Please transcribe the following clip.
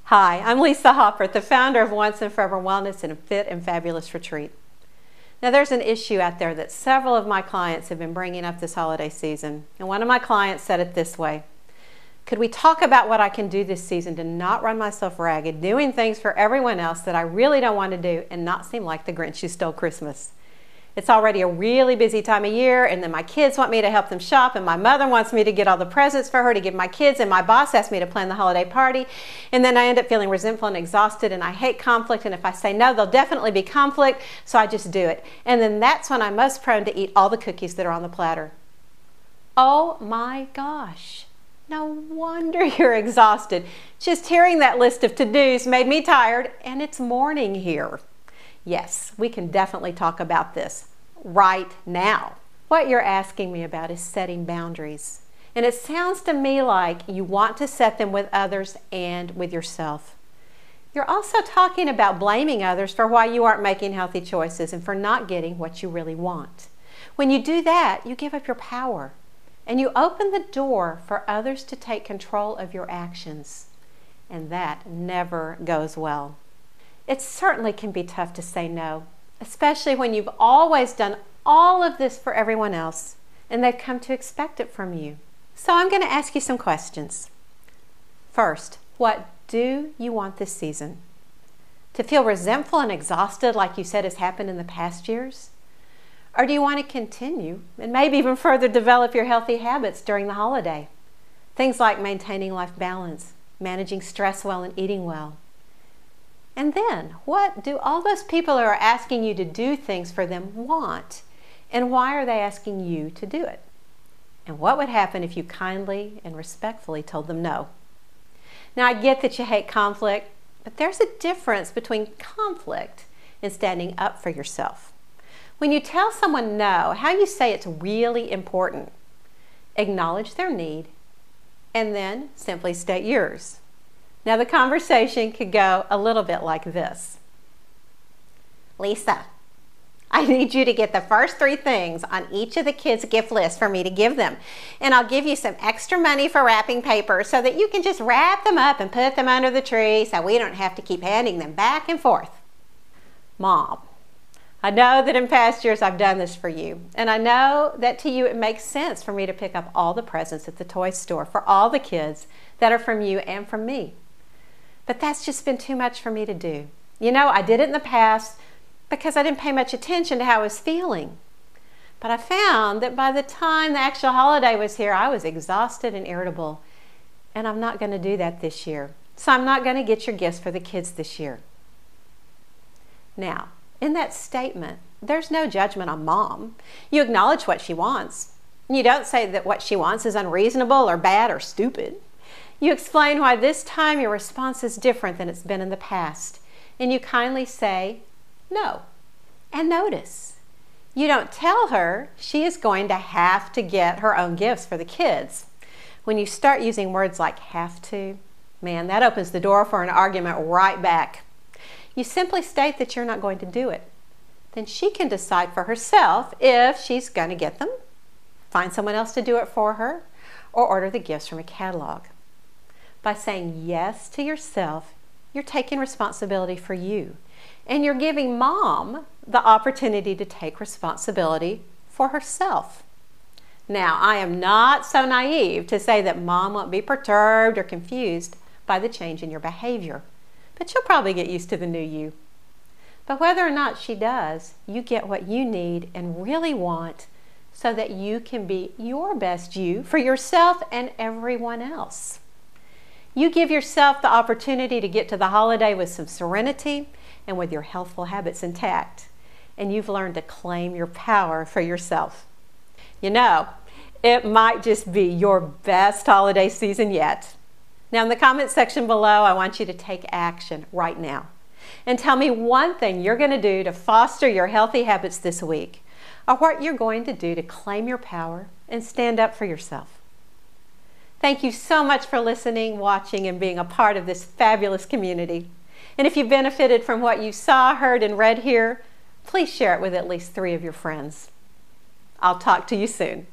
Hi, I'm Lisa Hoppert, the founder of Once and Forever Wellness and a Fit and Fabulous Retreat. Now there's an issue out there that several of my clients have been bringing up this holiday season. And one of my clients said it this way: could we talk about what I can do this season to not run myself ragged, doing things for everyone else that I really don't want to do and not seem like the Grinch who stole Christmas? It's already a really busy time of year, and then my kids want me to help them shop, and my mother wants me to get all the presents for her to give my kids, and my boss asked me to plan the holiday party, and then I end up feeling resentful and exhausted, and I hate conflict, and if I say no, there'll definitely be conflict, so I just do it. And then that's when I'm most prone to eat all the cookies that are on the platter. Oh my gosh. No wonder you're exhausted. Just hearing that list of to-dos made me tired, and it's morning here. Yes, we can definitely talk about this right now. What you're asking me about is setting boundaries. And it sounds to me like you want to set them with others and with yourself. You're also talking about blaming others for why you aren't making healthy choices and for not getting what you really want. When you do that, you give up your power and you open the door for others to take control of your actions. And that never goes well. It certainly can be tough to say no, especially when you've always done all of this for everyone else and they've come to expect it from you. So I'm going to ask you some questions. First, what do you want this season? To feel resentful and exhausted like you said has happened in the past years? Or do you want to continue and maybe even further develop your healthy habits during the holiday? Things like maintaining life balance, managing stress well, and eating well. And then, what do all those people who are asking you to do things for them want? And why are they asking you to do it? And what would happen if you kindly and respectfully told them no? Now, I get that you hate conflict, but there's a difference between conflict and standing up for yourself. When you tell someone no, how you say it's really important. Acknowledge their need, and then simply state yours. Now the conversation could go a little bit like this. Lisa, I need you to get the first 3 things on each of the kids' gift lists for me to give them. And I'll give you some extra money for wrapping paper so that you can just wrap them up and put them under the tree so we don't have to keep handing them back and forth. Mom, I know that in past years I've done this for you, and I know that to you it makes sense for me to pick up all the presents at the toy store for all the kids that are from you and from me. But that's just been too much for me to do. You know, I did it in the past because I didn't pay much attention to how I was feeling. But I found that by the time the actual holiday was here, I was exhausted and irritable. And I'm not going to do that this year. So I'm not going to get your gifts for the kids this year. Now, in that statement, there's no judgment on Mom. You acknowledge what she wants. You don't say that what she wants is unreasonable or bad or stupid. You explain why this time your response is different than it's been in the past. And you kindly say no. And notice, you don't tell her she is going to have to get her own gifts for the kids. When you start using words like have to, man, that opens the door for an argument right back. You simply state that you're not going to do it. Then she can decide for herself if she's going to get them, find someone else to do it for her, or order the gifts from a catalog. By saying yes to yourself, you're taking responsibility for you. And you're giving Mom the opportunity to take responsibility for herself. Now, I am not so naive to say that Mom won't be perturbed or confused by the change in your behavior. But she'll probably get used to the new you. But whether or not she does, you get what you need and really want so that you can be your best you for yourself and everyone else. You give yourself the opportunity to get to the holiday with some serenity and with your healthful habits intact. And you've learned to claim your power for yourself. You know, it might just be your best holiday season yet. Now in the comment section below, I want you to take action right now. And tell me one thing you're going to do to foster your healthy habits this week, or what you're going to do to claim your power and stand up for yourself. Thank you so much for listening, watching, and being a part of this fabulous community. And if you benefited from what you saw, heard, and read here, please share it with at least 3 of your friends. I'll talk to you soon.